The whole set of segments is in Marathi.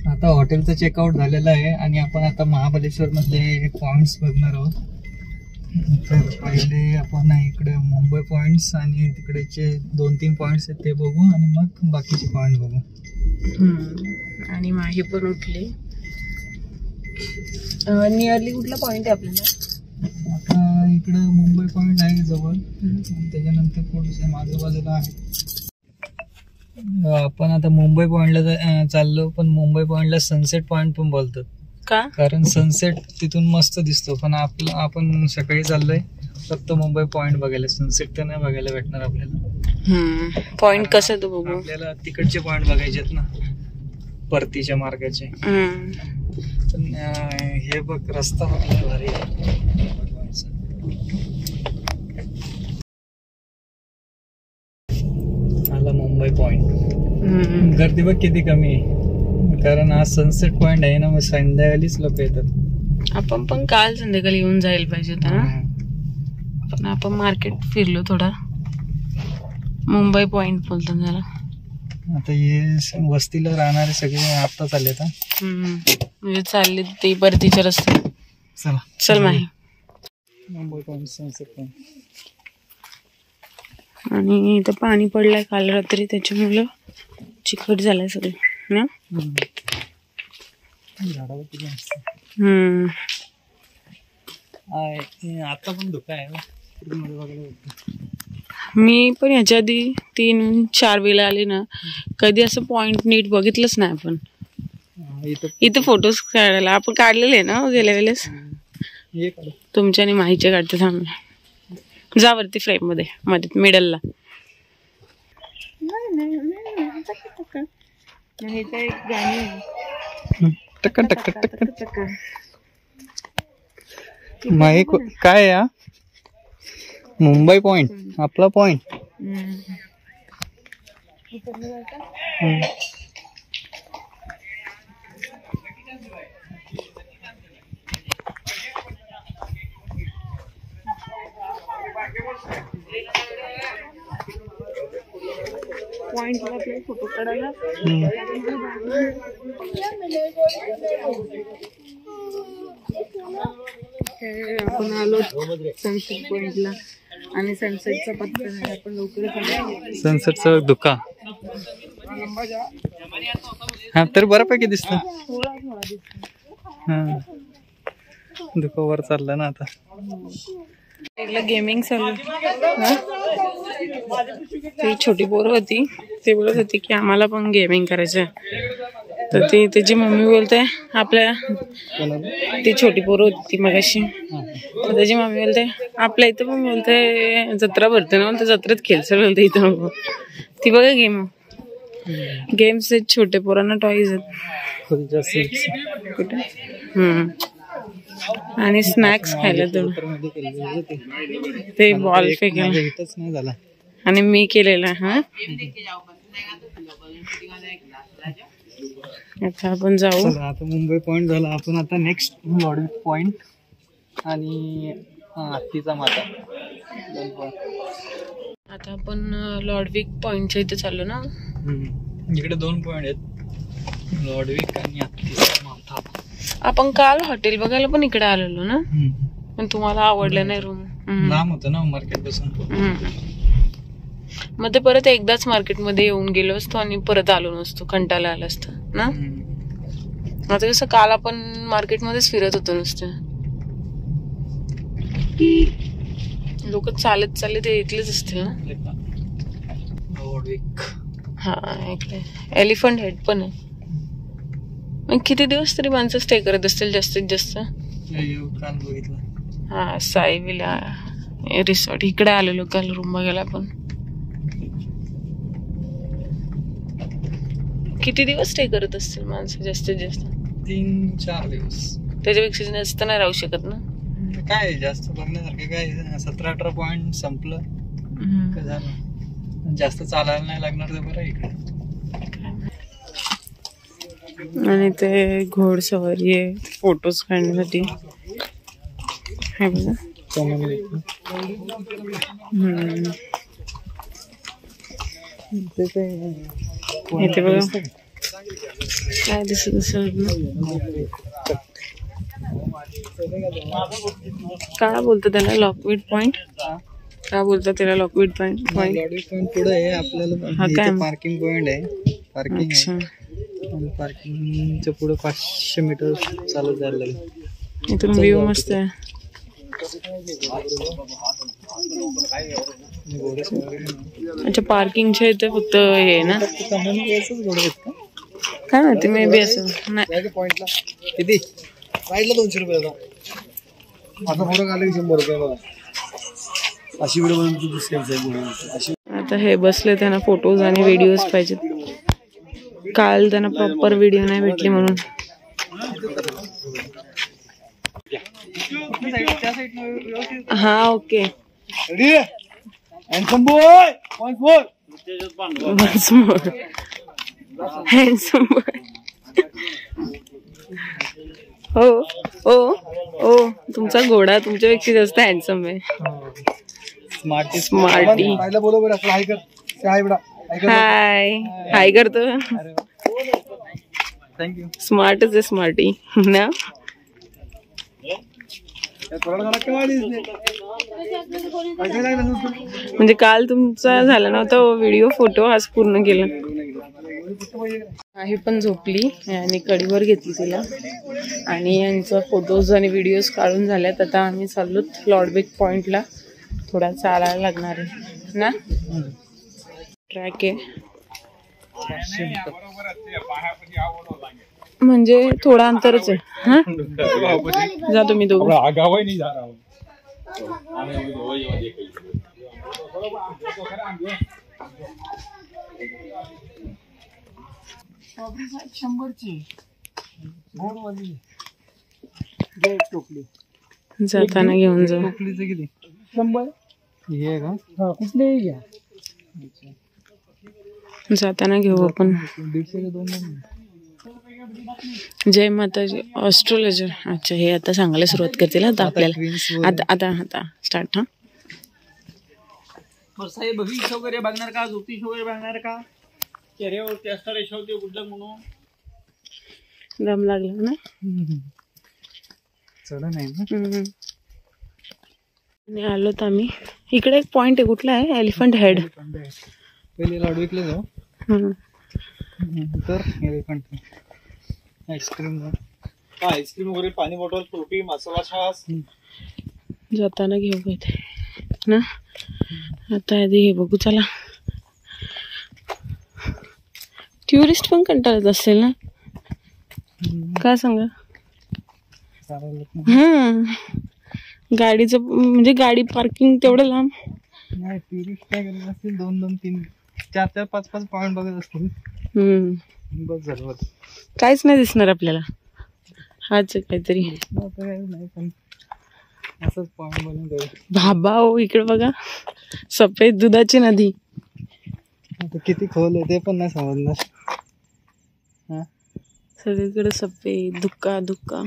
आता हॉटेलचं चेकआउट झालेलं आहे आणि आपण आता महाबळेश्वर मधले पॉइंट्स बघणार आहोत. तर पहिले आपण इकडे मुंबई पॉइंट्स आणि तिकडेचे 2-3 पॉइंट्स आहेत ते बघू आणि मग बाकीचे पॉइंट बघू. आणि माही पण उठली. नियरली कुठला पॉइंट आहे आपल्याला? आता इकडे मुंबई पॉइंट आहे जवळ, त्याच्यानंतर थोडंसं मागे बाजूला आहे. आपण आता मुंबई पॉइंटला चाललो, पण मुंबई पॉइंटला सनसेट पॉइंट पण बोलतात का? कारण सनसेट तिथून मस्त दिसतो. पण आपण सकाळी चाललोय फक्त मुंबई पॉइंट बघायला, सनसेट तर नाही बघायला भेटणार आपल्याला. पॉइंट कसं तो बघू? आपल्याला तिकडचे पॉइंट बघायचे आहेत ना, परतीच्या मार्गाचे. पण हे बघ रस्ता बघायला भारी आहे. आला मुंबई पॉइंट. गर्दी बघ किती कमी आहे, कारण आज सनसेट पॉइंट आहे ना, मग संध्याकाळीच लोक येतात. आपण पण काल संध्याकाळी येऊन जायला पाहिजे होतं ना, पण आपण मार्केट फिरलो थोडा. मुंबई पॉइंट बोलतात जरा. आता हे वस्तीला राहणारे सगळे आत्ताच आले आता, म्हणजे चालले ते परतीच्या रस्ते. चला चल Mahi. Mumbai point, sunset point. आणि इथं पाणी पडलंय काल रात्री, त्याच्यामुळं चिकट झालंय सगळे ना. आता पण धुका आहे. मी पण ह्याच्या आधी 3-4 वेळा आले ना, कधी असं पॉइंट नीट बघितलंच नाही आपण. इथं फोटोज काढायला आपण काढलेले ना गेल्या वेळेस. तुमच्या आणि माहीच्या काढते थांबले. जा वरती फ्रेम मध्ये, मध्ये मिडलला. एक गाणी टक टक टक टक. माही काय या मुंबई पॉइंट आपला पॉइंट. पॉइंटला आपले फोटो काढायला आपण आलो सनसेट पॉइंटला. आणि सनसेटचा पत्ता नाही, आपण लवकर सनसेटचा धुका. हा तर बऱ्यापैकी दिसत. हा धुका वर चालला ना आता. गेमिंग चालू. ती छोटी पोरं होती, ती बोलत होती की आम्हाला पण गेमिंग करायचं. तर ती त्याची मम्मी बोलते आपल्या, ती छोटी पोरं होती ती मगाशी, तर त्याची मम्मी बोलते आपल्या इथं पण बोलते जत्रा भरते ना, तर जत्रेत खेळचं बोलते इथं नको. ती बघा गेम्स आहेत, छोटे पोरांना टॉईज आहेत कुठे. आणि स्नॅक्स खायला ते बॉल फेकायला. आणि मी केलेला. हा आता आपण जाऊ. आता मुंबई पॉइंट झाला, आपण आता नेक्स्ट लॉडविक पॉइंट आणि हत्तीचा माता. आता आपण लॉडविक पॉइंटच्या इथे चाललो ना. इकडे 2 पॉइंट आहेत, लॉडविक आणि हत्तीचा माता. आपण काल हॉटेल बघायला पण इकडे आलेलो ना, पण तुम्हाला आवडलं नाही रूम. लांब होतं ना मार्केट पासून. मग ते परत एकदाच मार्केटमध्ये येऊन गेलो असतो आणि परत आलो नसतो, कंटाळा आला असतं ना. आता कसं काल आपण मार्केटमध्येच फिरत होतो नुसतं. लोक चालत चालले ते इथलेच असतील ना. हा इकडे एलिफंट हेड पण आहे. किती दिवस तरी माणसं स्टे करत असतील जास्तीत जास्त. हा साई विला रिसॉर्ट इकडे आलेलो काल रूम बघायला. पण किती दिवस स्टे करत असतील माणसं जास्तीत जास्त? 3-4 दिवस. त्याच्यापेक्षा जास्त नाही राहू शकत ना. काय जास्त बघण्यासारखं काय, 17-18 पॉइंट संपलं का झालं. जास्त चालायला नाही लागणार तर बरं इकडे. आणि ते घोडसवारी आहे फोटोज काढण्यासाठी. हे बघा इथे बघा काय दिसत असेल काय बोलतो त्याला लॉकवीड पॉइंट काय बोलतात त्याला लॉकवीड पॉइंट पुढे आहे आपल्याला पार्किंग पॉइंट आहे पार्किंग आणि पार्किंगच्या पुढे 500 मीटर चालत जायला लागेल इथून व्ह्यू मस्त आहे अच्छा पार्किंगच्या इथे फक्त हे ना काय माहिती मे बी असं नाही किती राईडला 200 रुपये आता फोटो काढले 100 रुपये बघा अशी व्हिडिओ बनवून दिसते आता हे बसले त्यांना फोटोज आणि व्हिडिओज पाहिजेत काल त्यांना प्रॉपर व्हिडिओ नाही भेटली म्हणून हा okay handsome boy once more handsome boy हो ओ ओ तुमचा घोडा तुमच्यापेक्षा जास्त हँडसम आहे स्मार्टी हाय हाय करतो थँक्यू स्मार्टच आहे स्मार्टी ना म्हणजे काल तुमचा झाला नव्हता व्हिडिओ फोटो आज पूर्ण केला ही पण झोपली आणि कडीवर घेतली तिला आणि यांचा फोटोज आणि व्हिडिओज काढून झाल्यात आता आम्ही चाललो लॉर्डविक पॉइंटला थोडा चालायला लागणार आहे ना ट्रॅक आहे म्हणजे थोडा अंतरच आहे हा जातो मी दोघं जाताना घेऊन जाऊ किती 100 हे का कुठले घ्या जाताना घेऊ आपण 150 जय माताजी ऑस्ट्रोलॉजर अच्छा हे आता सांगायला सुरुवात करतील आता आपल्याला आता आता स्टार्ट हा साहेब भविष्य वगैरे बघणार का ज्योतिष वगैरे बघणार का चेहऱ्यावरती असणार यशवते गुडलक म्हणून दम लागला ना चढ नाही ना आलो तर आम्ही इकडे एक पॉइंट आहे कुठला आहे एलिफंट हेड पहिले लॉर्डविकला जाऊ तर एलिफंट आईस्क्रीम वगैरे पाणी बॉटल टोपी मसाला श्वास जाताना घेऊ इथे ना आता आधी हे बघू चला टुरिस्ट पण कंटाळत असेल ना काय सांगा गाडीचं म्हणजे गाडी पार्किंग तेवढं लांब नाही टुरिस्ट काय करत असतील 2-2-3 4-4 5-5 पॉइंट बघत असतील बस झालं काहीच नाही दिसणार आपल्याला हाच काहीतरी नाही पण असंच पॉइंट बनवून बाबा हो इकडे बघा सफेद दुधाची नदी किती खोल आहे ते पण नाही समजणार सगळीकडे सफेद धुक्का धुक्का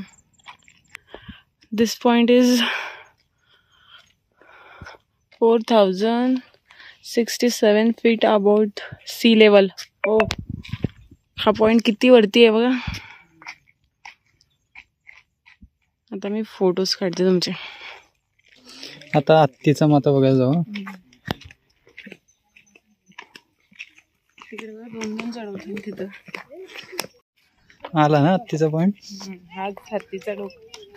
this point is 4067 feet about sea level ओ हा पॉइंट किती वरती आहे बघा आता मी फोटोज काढते तुमचे आता हत्तीचा माता बघायला जाऊ तिकडे दोन चढवतो तिथं आला ना हत्तीचा पॉइंट हा हत्तीचा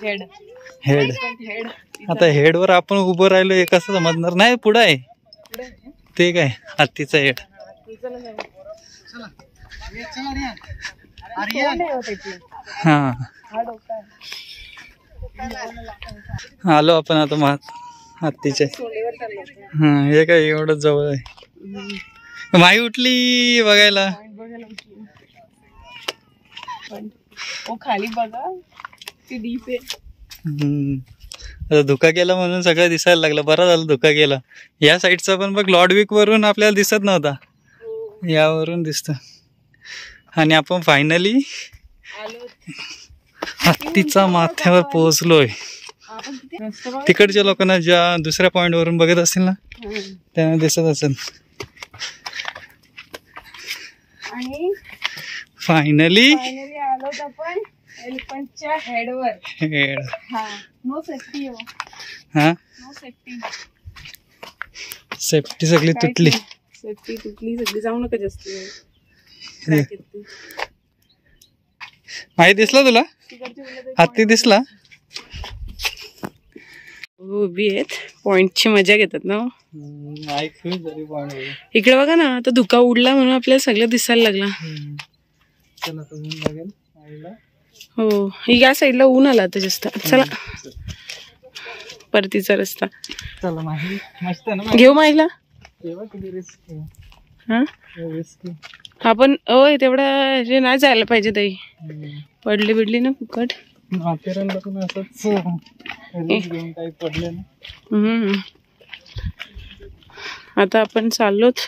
हेड हेड आता हेड वर आपण उभं राहिलो हे कसं समजणार नाही पुढे आहे ते काय हत्तीचा हेड हा आलो आपण आता हत्तीचे हा हे काय एवढं जवळ आहे माई उठली बघायला खाली बघा ती डीप आहे आता धुका गेला म्हणून सगळं दिसायला लागलं बरं झालं धुका गेला या साईडचा पण बघ लॉर्डविक वरून आपल्याला दिसत नव्हता यावरून दिसत आणि आपण फायनली हत्तीचा माथ्यावर पोहोचलोय तिकडच्या लोकांना ज्या दुसऱ्या पॉइंट वरून बघत असतील ना त्यांना दिसत असेल फायनली आलो आपण एलिफंटच्या हेडवर. हेड. नो सेफ्टी हो. हा नो सेफ्टी. सेफ्टी सगळी तुटली. सेफ्टी तुटली सगळी. जाऊ नका जास्त. माहिती दिसला तुला? हत्ती दिसला? उभी आहेत. पॉइंटची मजा घेतात ना. इकडे बघा ना, आता धुका उडला म्हणून आपल्याला सगळं दिसायला लागला. हो, या साईडला ऊन आला आता जास्त. चला परतीचा रस्ता. चला माही मस्त ना. घेऊ माईला. आपण तेवढा हे नाही जायला पाहिजे ताई. पडली बिडली ना फुकट. आता आपण चाललोच.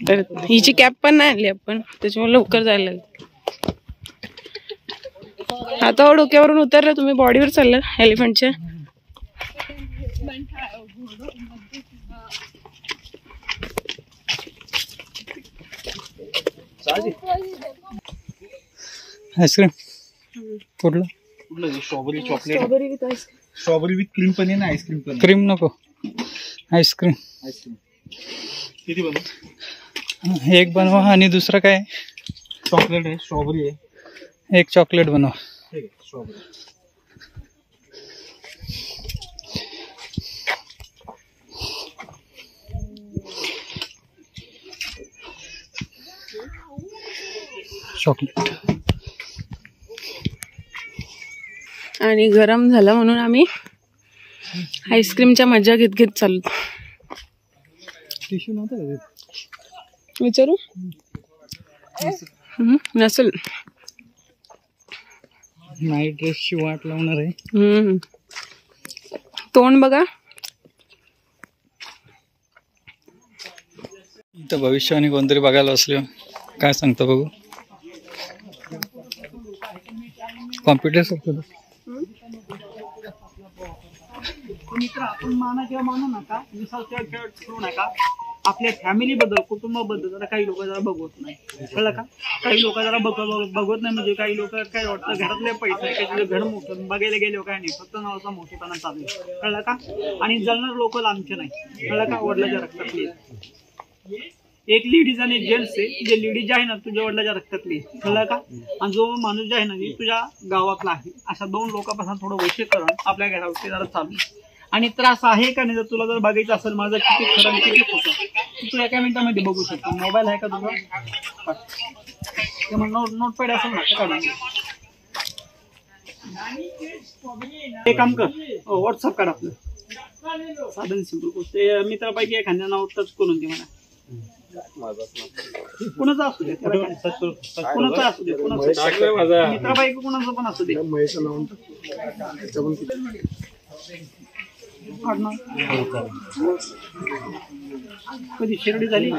तर हिची कॅप पण नाही आणली आपण, त्याच्यामुळे लवकर जायला लागेल. आता डोक्यावरून उतरलं तुम्ही, बॉडीवर चाललं एलिफंटच्या. आईस्क्रीम कुठलं? Strawberry chocolate. Strawberry with cream पण आहे ना. आईस्क्रीम पण. क्रीम नको, आईस्क्रीम. किती बनव? एक बनवा. आणि दुसरं काय? चॉकलेट आहे, स्ट्रॉबेरी आहे. एक चॉकलेट बनवा. स्ट्रॉबेरी. चॉकलेट. आणि गरम झालं म्हणून आम्ही आईस्क्रीमच्या मजा घेत घेत चाललो. टिश्यू नव्हतं विचारू? नसेल. नाईट ड्रेसची वाट लावणार आहे. तोंड बघा. इथं भविष्यवाणी कोणतरी बघायला असले. काय सांगतो बघू. कॉम्प्युटर सोबत मित्र आपण माना किंवा मानू नका, खेळ खेळू नका. आपल्या फॅमिली बद्दल, कुटुंबाबद्दल जरा काही लोक जरा बघवत नाही. कळलं का? काही लोक जरा बघवत नाही. म्हणजे काही लोक काय वाटतं घरातले पैसे काही घर मोठं बघायला गेले काय नाही, फक्त नावाचा मोठेपणा चालू आहे. कळलं का? आणि जळणार लोक लांबचे नाही. कळलं का? वडिलाच्या रक्तातली. एक लेडीज आणि एक जेंट्स आहे. जे लेडीज आहे ना तुझ्या वडिलाच्या रक्तातली. कळलं का? आणि जो माणूस जे आहे ना तुझ्या गावातला आहे. अशा दोन लोकांपासून थोडं वैश्वीकरण आपल्या घरावरती जरा चालू आहे. आणि त्रास आहे का नाही, जर तुला जर बघायचं असेल माझं किती खरं किती खोटं, तू एका मिनिटामध्ये बघू शकतो. मोबाईल आहे का तुझा? नोटपॅड असेल ना काढून. हे काम कर, व्हॉट्सअप काढ आपलं. साधन सिंपल गोष्ट. मित्रापैकी एखाद्या नाव टच करून दे मला. कुणाचा असू दे, कुणाचा असू दे, मित्रापैकी कुणाचं पण असू दे. कधी शिर्डी झाली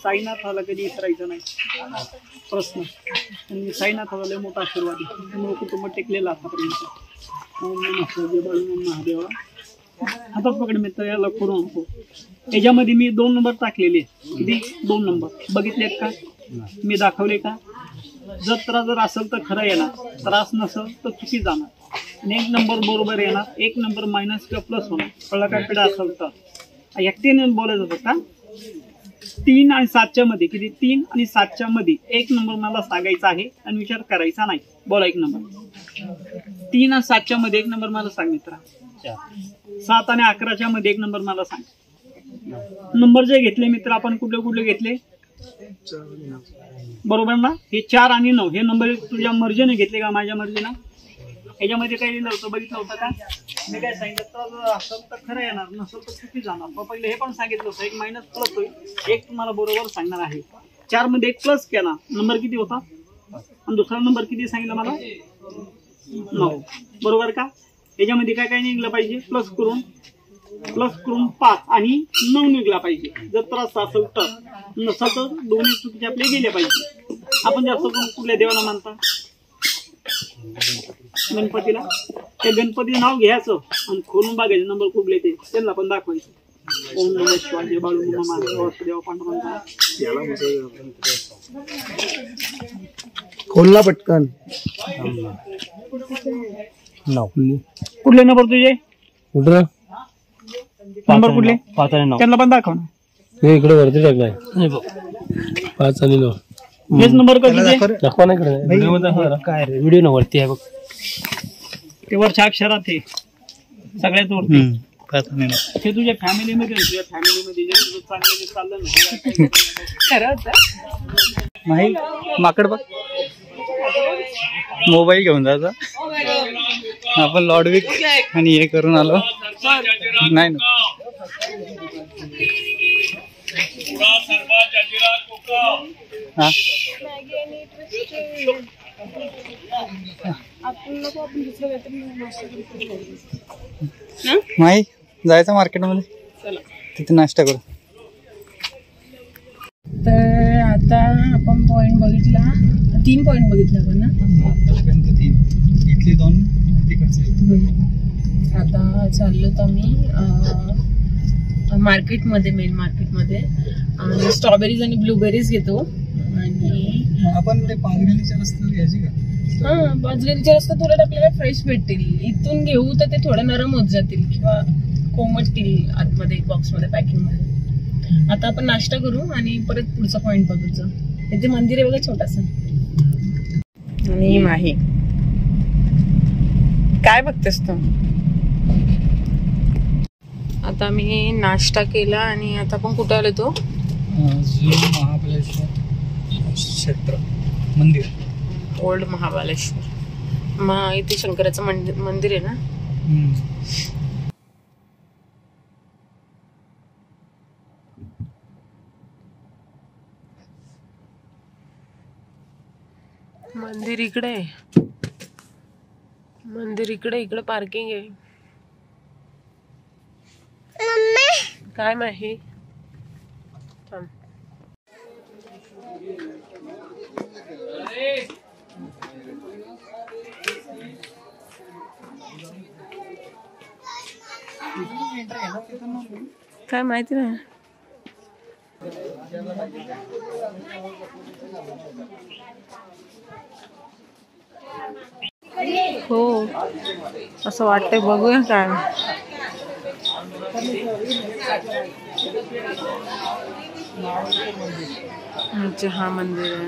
साईनाथाला कधी विसरायचं नाही प्रश्न. आणि साईनाथाला लय मोठा आशीर्वाद आहे. त्यामुळे कुटुंब टेकलेला आतापर्यंत. महादेवा हातात पकड मित्र याला करू नको. याच्यामध्ये मी 2 नंबर टाकलेले. किती? 2 नंबर बघितलेत का? मी दाखवले का? जर असेल तर खरं येणार, त्रास नसेल तर चुकी जाणार. आणि 1 नंबर बरोबर येणार, 1 नंबर मायनस किंवा प्लस होणार. कळलं काय? पिढा असेल तर एकट्याने बोलायचं होतं का? 3 आणि 7च्या मध्ये. किती? 3 आणि 7च्या मध्ये 1 नंबर मला सांगायचा आहे आणि विचार करायचा नाही. बोला 1 नंबर. 3 आणि 7च्या मध्ये 1 नंबर मला सांग मित्रा. 7 आणि 11च्या मध्ये 1 नंबर मला सांग. नंबर जे घेतले मित्र आपण कुठले कुठले घेतले? बरोबर ना? हे 4 आणि 9 हे नंबर तुझ्या मर्जीने घेतले का माझ्या मर्जीनं? याच्यामध्ये काही नव्हतं, बघितलं होतं का? मी काय सांगितलं तर असेल तर खरं येणार, नसेल तर चुकी जाणार. पहिले हे पण सांगितलं होतं 1 मायनस प्लस होईल, 1 तुम्हाला बरोबर सांगणार आहे. 4 मध्ये 1 प्लस केला, नंबर किती होता? आणि दुसरा नंबर किती सांगितलं मला? 9. बरोबर का? याच्यामध्ये काय काय निघलं पाहिजे? प्लस करून 5 आणि 9 निघला पाहिजे. जर त्रास असेल तर, नसेल तर दोन्ही चुकीचे आपले गेले पाहिजे. आपण जास्त करून कुठल्या देवाला मानता? गणपतीला. त्या गणपती नाव घ्यायचं आणि खोलून बघायचं नंबर कुठले ते त्यांना पण दाखवायचं. ओम नमः शिवाय, जय बाळूमामा महाराज, वासुदेव पांडुरंगा. खोलला पटकन. कुठले नंबर तुझे? कुठं नंबर कुठले? 5 आणि 9. त्यांना पण दाखव ना. हे इकडे वरती टाकलाय 5 आणि 9. हेच नंबर का तुझे? दाखवा ना इकडे. काय रे व्हिडिओ न वरती आहे बघ. ते वरच्या अक्षरात आहे सगळ्यात वरती. 5 आणि 9. ते तुझ्या फॅमिलीमध्ये, तुझ्या फॅमिलीमध्ये जे तुझं चाललं ते चाललं ना. नाही माकड बघ. मोबाईल घेऊन जायचा. आपण लॉडविक आणि हे करून आलो. नाही ना हा नाही जायचं मार्केटमध्ये, तिथे नाश्ता करू. तर आता आपण पॉइंट बघितला, 3 पॉइंट बघितले आपण ना. आतापर्यंत 3, इथली 2 तिकडचे. आता चाललो तर मी मार्केटमध्ये, मेन मार्केटमध्ये स्ट्रॉबेरीज आणि ब्लूबेरीज घेतो. आणि आपण ते पाचगणीच्या रस्त्यावर घ्यायची का? हा, पाचगणीच्या रस्त्यात उलट आपल्याला फ्रेश भेटतील. इथून घेऊ तर ते थोडं नरम होत जातील किंवा कोमटतील आतमध्ये बॉक्समध्ये, पॅकिंगमध्ये. आता आपण नाश्ता करू आणि परत पुढचा पॉइंट बघायचं. इथे मंदिर आहे बघा छोटासा. आणि माही काय बघतेस तू? आता मी नाश्ता केला आणि आता आपण कुठे आलो? तो महाबळेश्वर क्षेत्र मंदिर, ओल्ड महाबळेश्वर. इथे शंकराचं मंदिर आहे ना. मंदिर इकडे, मंदिर इकडे, इकडे पार्किंग आहे. काय माही थांब. काय माहिती नाही. हो असं वाटतंय, बघूया काय. अच्छा हा मंदिर आहे.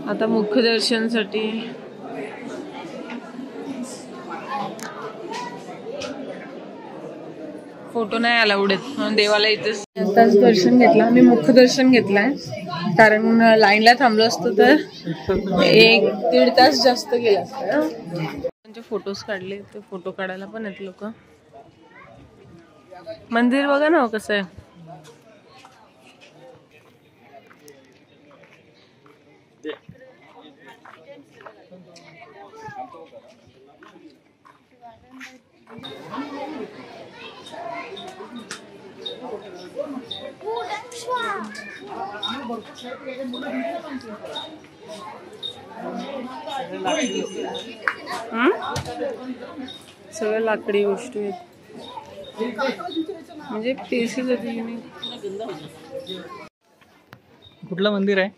आता मुख्य दर्शनसाठी फोटो नाही अलाउड आहेत देवाला. इथेच आताच दर्शन घेतलं आम्ही, मुख्य दर्शन घेतलंय. कारण लाईनला थांबलो असतो तर 1-1.5 तास जास्त गेला असतं. त्यांचे फोटोज काढले, ते फोटो काढायला पण आहेत लोक. मंदिर बघा ना कसं आहे. सगळ्या लाकडी गोष्टी आहेत, म्हणजे पीसेस आहेत. कुठलं मंदिर आहे?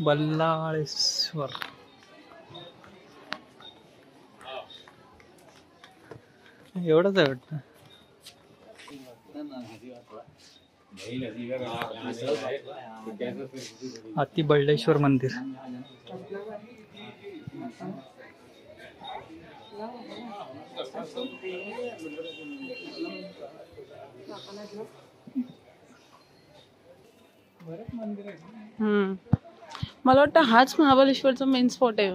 बल्लाळेश्वर. एवढंच आहे वाटतं. अति बल्लेश्वर मंदिर. मला वाटतं हाच महाबळेश्वरचा मेन स्पॉट आहे.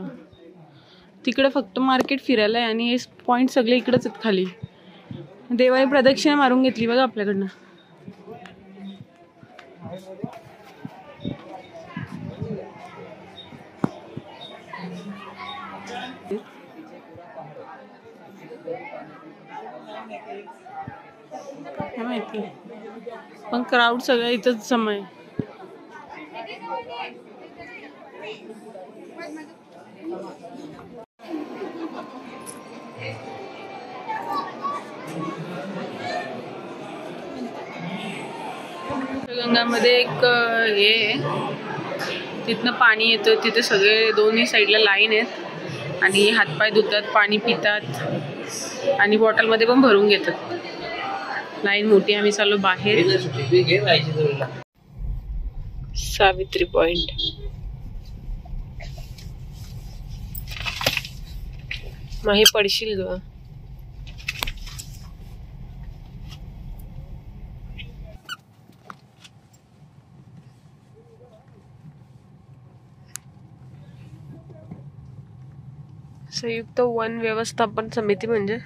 तिकडे फक्त मार्केट फिरायला आहे आणि हे पॉइंट सगळे इकडेच आहेत खाली. देवाने प्रदक्षिणा मारून घेतली बघा आपल्याकडनं. काय माहिती, पण क्राऊड सगळं इथंच जमा आहे. गंगामध्ये एक हे आहे, तिथनं पाणी येतं, तिथे सगळे दोन्ही साईडला लाईन आहेत आणि हातपाय धुतात, पाणी पितात आणि बॉटलमध्ये पण भरून घेतात. लाईन मोठी. आम्ही चाललो बाहेर. सावित्री पॉइंट. मग हे पडशील ग. संयुक्त वन व्यवस्थापन समिती म्हणजे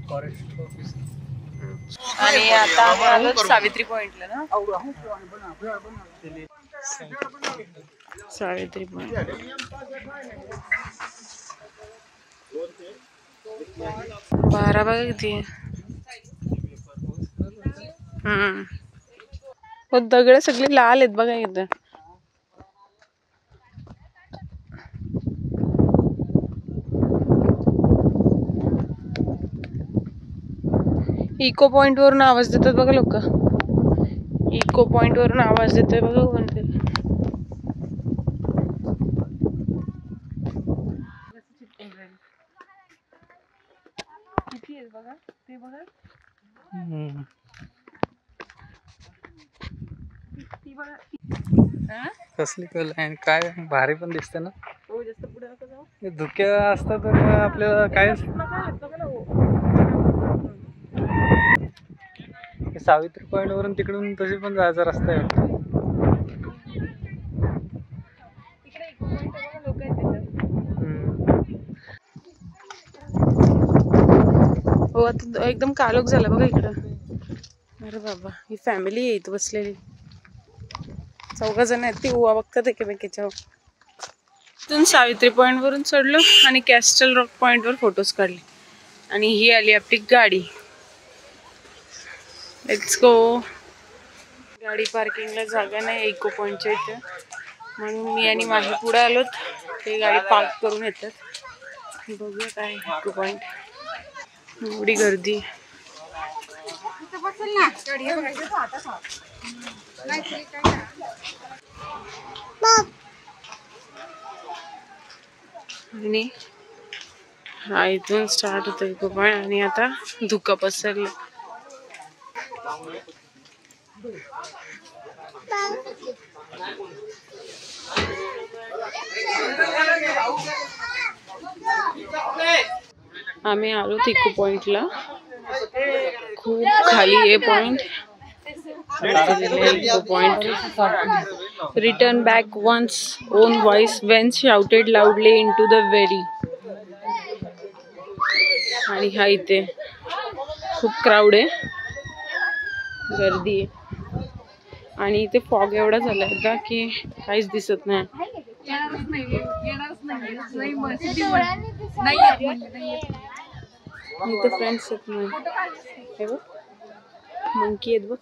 फॉरेस्ट ऑफिस. आणि आता आम्ही आलो सावित्री पॉइंटला ना. सावित्री पॉइंट. बारा बघा किती आहे. दगड सगळे लाल आहेत बघा इथं. इको पॉइंट वरून आवाज देतात बघा लोक. इको पॉइंट वरून आवाज देतोय बघा कोणतरी. किती आहे बघा ते बघा. कसली कल आहे काय भारी पण दिसते ना. हो जास्त पुढे नका जाऊ. धुक्या असतात तर आपल्याला काय. सावित्री पॉइंट वरून तिकडून तशी पण जायचा रस्ता आहे. हो आता एकदम कालोख झाला बघा इकडं. अरे बाबा ही फॅमिली आहे इथं बसलेली. 4 जण आहेत. ती उवा बघतात एकमेकीच्या. तिथून सावित्री पॉइंट वरून चढलो आणि कॅस्टल रॉक पॉइंट वर फोटोज काढले आणि ही आली आपली गाडी. Let's go. गाडी पार्किंगला जागा नाही इको पॉइंटच्या इथे, म्हणून मी आणि माझे पुढे आलोत. ते गाडी पार्क करून येतात. बघूया काय इको पॉइंट. एवढी गर्दी. आणि हा इथून स्टार्ट होतो इको पॉइंट आणि आता धुकं पसरलं. आम्ही आलो इको पॉइंटला. खूप खाली आहे point. Echo point. Return back once own voice when shouted loudly in to the very. आणि हा इथे खूप क्राऊड आहे, गर्दी आहे आणि इथे फॉग एवढा झाला एकदा की काहीच दिसत नाही. इथे फ्रेंड्स आहेत नाही. हे बघ मंकी आहेत बघ.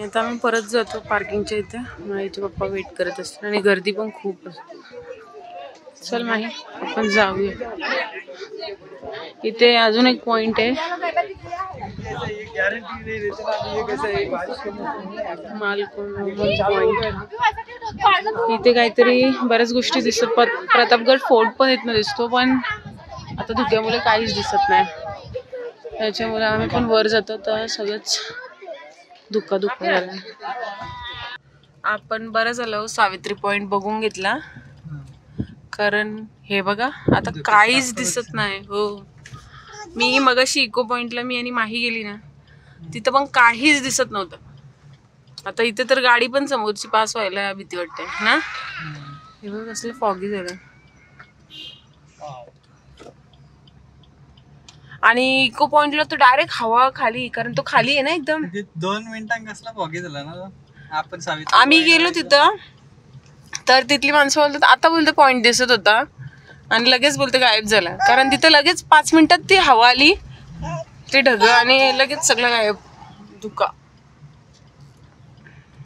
आता आम्ही परत जातो पार्किंगच्या इथे. माझे पप्पा वेट करत असतात आणि गर्दी पण खूप असते. चल माही आपण जाऊया. इथे अजून एक पॉइंट आहे मालकोण पॉइंट. इथे काहीतरी बऱ्याच गोष्टी दिसत. प्रतापगड फोर्ट पण इथनं दिसतो, पण आता धुक्यामुळे काहीच दिसत नाही. त्याच्यामुळे आम्ही पण वर जातो तर सगळंच धुका झालं. आपण बरं झालं सावित्री पॉइंट बघून घेतला, कारण हे बघा आता काहीच दिसत नाही. हो मी मगाशी इको पॉइंटला मी आणि माही गेली ना, तिथं पण काहीच दिसत नव्हतं. आता इथे तर गाडी पण समोरची पास व्हायला भीती वाटते ना. हे बघ कसलं फॉगी झालं. आणि इको पॉइंटला तर डायरेक्ट हवा खाली, कारण तो खाली आहे ना एकदम. 2 मिनिटांनी कसला फॉगी झाला ना. आपण आम्ही गेलो तिथं तर तिथली माणसं बोलतात आता बोलते पॉइंट दिसत होता आणि लगेच बोलते गायब झाला, कारण तिथं लगेच 5 मिनिटात ती हवा आली, ते ढग आणि लगेच सगळं गायब. धुका.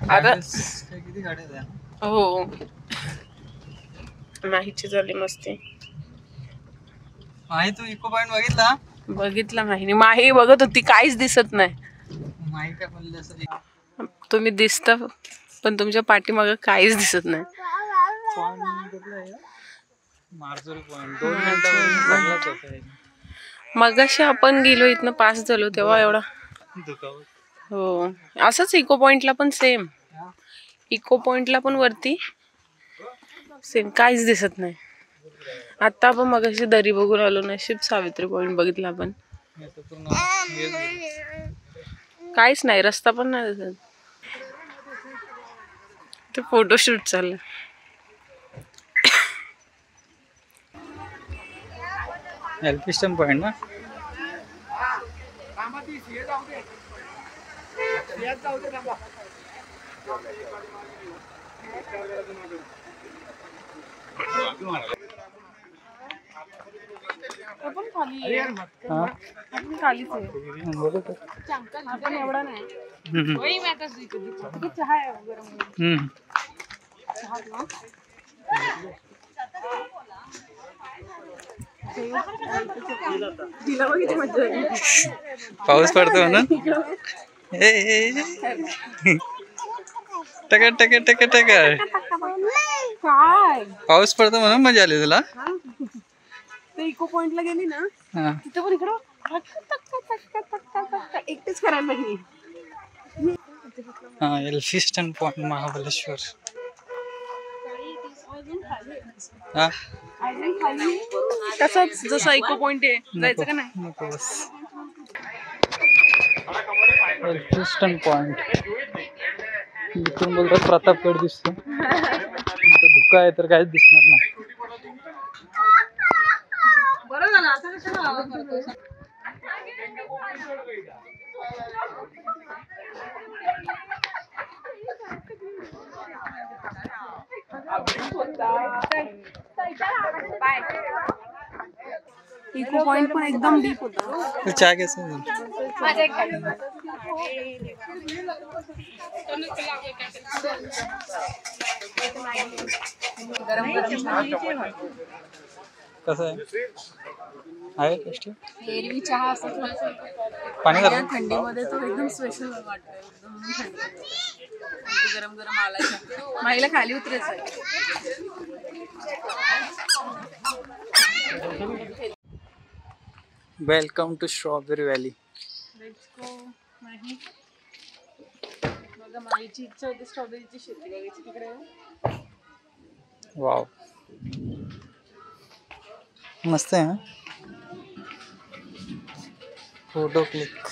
आता किती गाड्या. हो माहीची झाली मस्ती. माही तू इको पॉइंट बघितला. बघितला माही बघत होती, काहीच दिसत नाही. माही काय म्हणलं असं तुम्ही दिसता पण तुमच्या पाठीमागं काहीच दिसत नाही. मार्जोल पॉइंट 2 मिनिटांमध्ये होतं. मगाशी आपण गेलो इथनं पास झालो तेव्हा एवढा हो असंच इको पॉइंटला पण सेम. इको पॉइंटला पण वरती सेम काहीच दिसत नाही. आता आपण मगाशी दरी बघून आलो, नशीब सावित्री पॉइंट बघितला आपण. काहीच नाही, रस्ता पण नाही दिसत. ते फोटोशूट चाललं. एल्फिस्टन पॉइंट ना. आपण खाली आपण खालीच आहे. आपण एवढा नाही. चहा आहे गरम. पाऊस पडतो ना. टका टका टका टका काय पाऊस पडतो म्हणून मजा आली तुला. ते इको पॉइंटला गेली ना तिथं पण इकडं एकटेच करायला लागली. Elphinstone point Mahabaleshwar. हा तसंच जसं इको पॉइंट आहे जायचं का नाही. नको बस. एल्फिस्टन पॉइंट इथून बोलतात प्रतापगड दिसतो. धुका आहे तर काहीच दिसणार नाही. बरं झालं आता कशाला करतोय. इको पॉइंट पण एकदम डीप होता. चहा घ्यायचं. कसं आहे टेस्टी. एरवी चहा असं पाणी थंडीमध्ये तो एकदम स्पेशल वाटतं. एकदम गरम गरम आला माईला खाली उतरायचं आहे. Welcome to strawberry valley. Let's go Mahi. बघा माईची इच्छा होती स्ट्रॉबेरीची शेती बघायची तिकडे. वाव मस्त आहे. Photo click.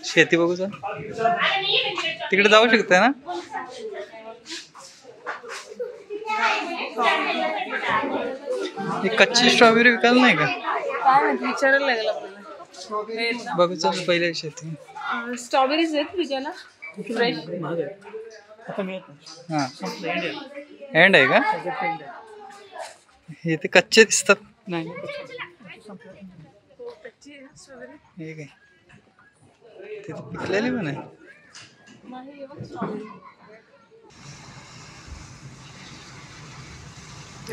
शेती बघू सर. तिकडे जाऊ शकते ना. कच्ची स्ट्रॉबेरी विकायला नाही का. काय माहिती विचारायला लागेल आपल्याला. बघू चल पहिले शेती. स्ट्रॉबेरीज आहेत विकायला फ्रेश. हा एंड आहे का. हे ते कच्चे दिसतात. नाही हे काय तिथे पिकलेली पण आहे.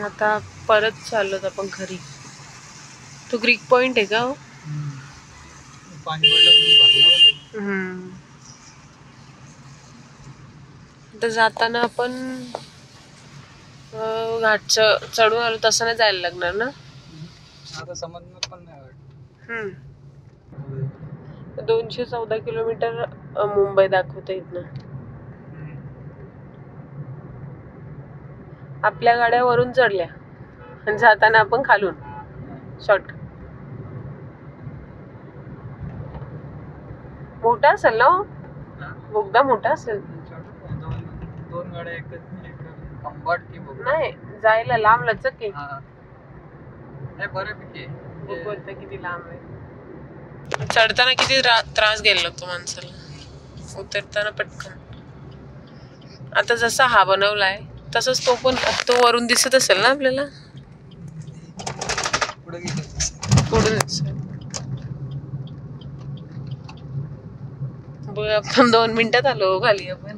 आता परत चाललो आपण घरी. तो ग्रीक पॉइंट आहे का हो. तर जाताना आपण घाट चढून आलो तसं नाही जायला लागणार ना. आता समजणार पण नाही. 214 किलोमीटर मुंबई दाखवतं इथनं. आपल्या गाड्या वरून चढल्या आणि जाताना आपण खालून शॉर्ट. मोठा असेल ना बोगदा. मोठा असेल. 2 गाड्या कंपार्ट की नाही जायला लांब लचक की. बऱ्यापैकी बघू किती लांब आहे. चढताना किती त्रास घ्यायला लागतो माणसाला. उतरताना पटकन. आता जसा हा बनवलाय तसंच तो पण तो वरून दिसत असेल ना आपल्याला पुढे गेलं पुढे बघ आपण 2 मिनिटात आलो खाली आपण